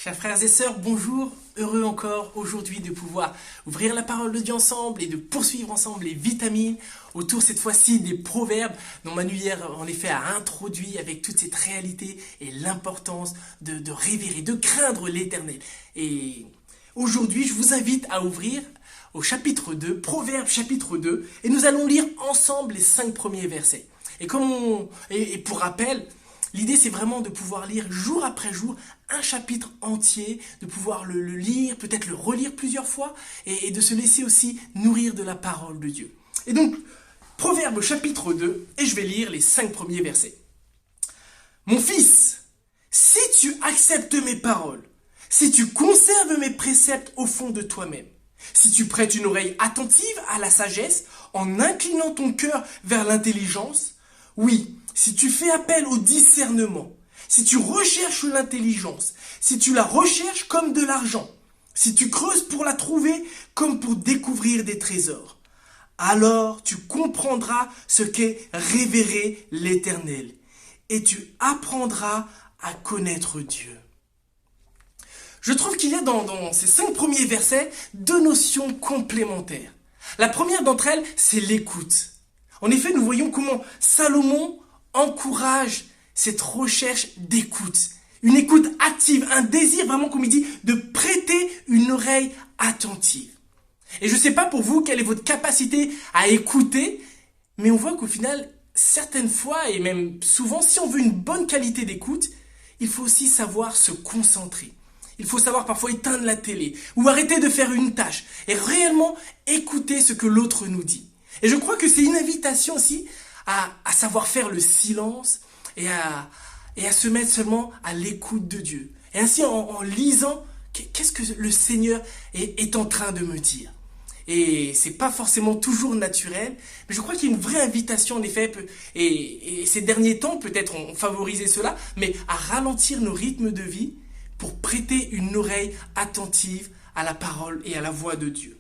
Chers frères et sœurs, bonjour, heureux encore aujourd'hui de pouvoir ouvrir la parole de Dieu ensemble et de poursuivre ensemble les vitamines autour cette fois-ci des proverbes dont Manu hier en effet a introduit avec toute cette réalité et l'importance de révérer, de craindre l'Éternel. Et aujourd'hui, je vous invite à ouvrir au chapitre 2, Proverbes chapitre 2, et nous allons lire ensemble les 5 premiers versets. Et pour rappel, l'idée, c'est vraiment de pouvoir lire jour après jour un chapitre entier, de pouvoir le lire, peut-être le relire plusieurs fois, et de se laisser aussi nourrir de la parole de Dieu. Et donc, Proverbe chapitre 2, et je vais lire les 5 premiers versets. Mon fils, si tu acceptes mes paroles, si tu conserves mes préceptes au fond de toi-même, si tu prêtes une oreille attentive à la sagesse, en inclinant ton cœur vers l'intelligence, oui, si tu fais appel au discernement, si tu recherches l'intelligence, si tu la recherches comme de l'argent, si tu creuses pour la trouver comme pour découvrir des trésors, alors tu comprendras ce qu'est révérer l'Éternel et tu apprendras à connaître Dieu. Je trouve qu'il y a dans ces 5 premiers versets 2 notions complémentaires. La première d'entre elles, c'est l'écoute. En effet, nous voyons comment Salomon encourage cette recherche d'écoute. Une écoute active, un désir vraiment, comme il dit, de prêter une oreille attentive. Et je ne sais pas pour vous quelle est votre capacité à écouter, mais on voit qu'au final, certaines fois, et même souvent, si on veut une bonne qualité d'écoute, il faut aussi savoir se concentrer. Il faut savoir parfois éteindre la télé ou arrêter de faire une tâche et réellement écouter ce que l'autre nous dit. Et je crois que c'est une invitation aussi à savoir faire le silence et à se mettre seulement à l'écoute de Dieu. Et ainsi en lisant, qu'est-ce que le Seigneur est en train de me dire? Et c'est pas forcément toujours naturel, mais je crois qu'il y a une vraie invitation en effet, et ces derniers temps peut-être ont favorisé cela, mais à ralentir nos rythmes de vie pour prêter une oreille attentive à la parole et à la voix de Dieu.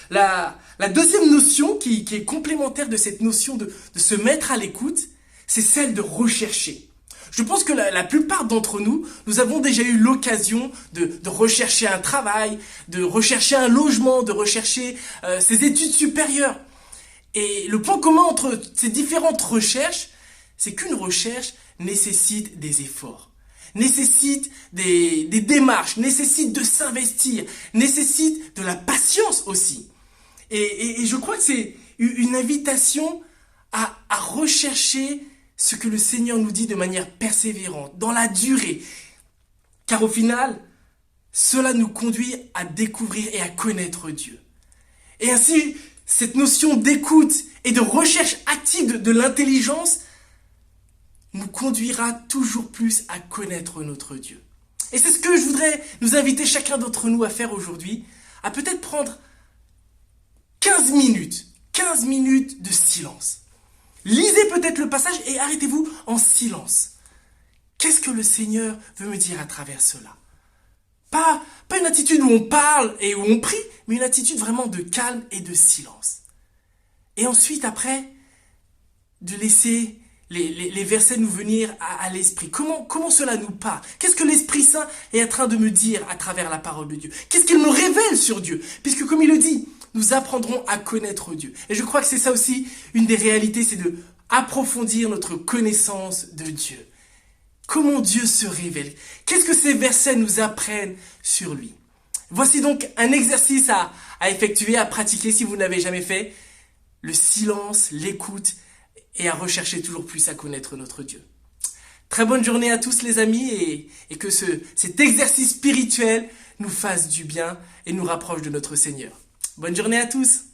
La deuxième notion qui est complémentaire de cette notion de se mettre à l'écoute, c'est celle de rechercher. Je pense que la plupart d'entre nous, nous avons déjà eu l'occasion de rechercher un travail, de rechercher un logement, de rechercher ses études supérieures. Et le point commun entre ces différentes recherches, c'est qu'une recherche nécessite des efforts, nécessite des démarches, nécessite de s'investir, nécessite de la patience aussi. Et je crois que c'est une invitation à rechercher ce que le Seigneur nous dit de manière persévérante, dans la durée. Car au final, cela nous conduit à découvrir et à connaître Dieu. Et ainsi, cette notion d'écoute et de recherche active de l'intelligence nous conduira toujours plus à connaître notre Dieu. Et c'est ce que je voudrais nous inviter chacun d'entre nous à faire aujourd'hui, à peut-être prendre 15 minutes de silence. Lisez peut-être le passage et arrêtez-vous en silence. Qu'est-ce que le Seigneur veut me dire à travers cela? Pas une attitude où on parle et où on prie, mais une attitude vraiment de calme et de silence. Et ensuite, après, de laisser les versets nous venir à l'esprit. Comment cela nous parle? Qu'est-ce que l'Esprit Saint est en train de me dire à travers la parole de Dieu? Qu'est-ce qu'il me révèle sur Dieu? Puisque comme il le dit, nous apprendrons à connaître Dieu. Et je crois que c'est ça aussi, une des réalités, c'est de approfondir notre connaissance de Dieu. Comment Dieu se révèle? Qu'est-ce que ces versets nous apprennent sur lui? Voici donc un exercice à effectuer, à pratiquer si vous ne l'avez jamais fait. Le silence, l'écoute et à rechercher toujours plus à connaître notre Dieu. Très bonne journée à tous les amis et que cet exercice spirituel nous fasse du bien et nous rapproche de notre Seigneur. Bonne journée à tous!